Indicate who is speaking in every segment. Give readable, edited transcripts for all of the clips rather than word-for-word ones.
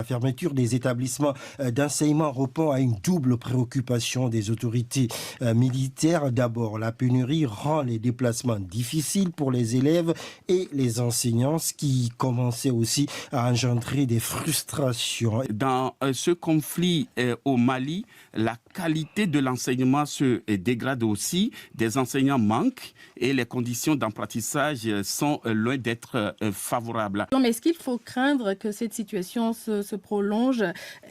Speaker 1: fermeture des établissements d'enseignement répond à une double préoccupation des autorités militaires. D'abord, la pénurie rend les déplacements difficiles pour les élèves et les enseignants, ce qui commençait aussi à engendrer des frustrations.
Speaker 2: Dans ce conflit au Mali, la qualité de l'enseignement se dégrade aussi. Des enseignants manquent et les conditions d'apprentissage sont loin d'être favorables.
Speaker 3: Mais est-ce qu'il faut craindre que cette situation se prolonge,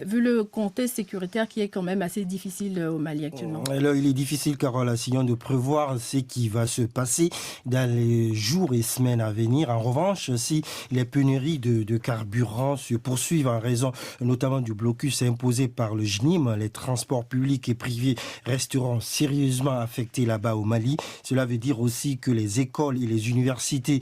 Speaker 3: vu le contexte sécuritaire qui est quand même assez difficile au Mali actuellement?
Speaker 1: Alors, il est difficile, Carole Assignon, de prévoir ce qui va se passer dans les jours et semaines à venir. En revanche, si les pénuries de carburant se poursuivent en raison notamment du blocus imposé par le JNIM, les transports publics et privés resteront sérieusement affectés là-bas au Mali. Cela veut dire aussi que les écoles et les universités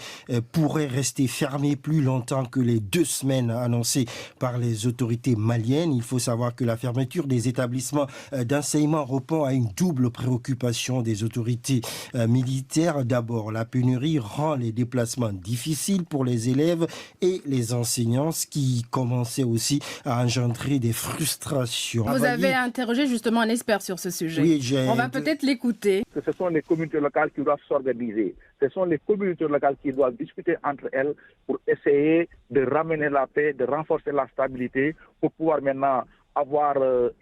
Speaker 1: pourraient rester fermées plus longtemps que les 2 semaines annoncées par les autorités maliennes. Il faut savoir que la fermeture des établissements d'enseignement répond à une double préoccupation des autorités militaires. D'abord, la pénurie rend les déplacements difficiles pour les élèves et les enseignants, ce qui commençait aussi à engendrer des frustrations.
Speaker 3: Vous avez interrogé justement un expert sur ce sujet.
Speaker 1: Oui,
Speaker 3: on va peut-être l'écouter.
Speaker 4: Ce sont les communautés locales qui doivent s'organiser. Ce sont les communautés locales qui doivent discuter entre elles pour essayer de ramener la paix, de renforcer la stabilité, pour pouvoir maintenant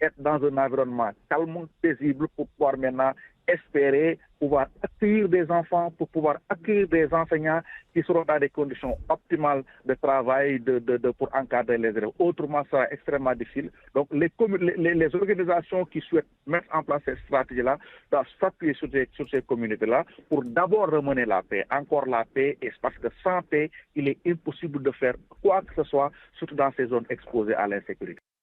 Speaker 4: être dans un environnement calme, paisible, pour pouvoir maintenant espérer pouvoir accueillir des enfants, pour pouvoir accueillir des enseignants qui seront dans des conditions optimales de travail pour encadrer les élèves. Autrement, ça sera extrêmement difficile. Donc, les organisations qui souhaitent mettre en place cette stratégie-là doivent s'appuyer sur ces communautés-là pour d'abord ramener la paix. Encore la paix, et parce que sans paix, il est impossible de faire quoi que ce soit, surtout dans ces zones exposées à l'insécurité.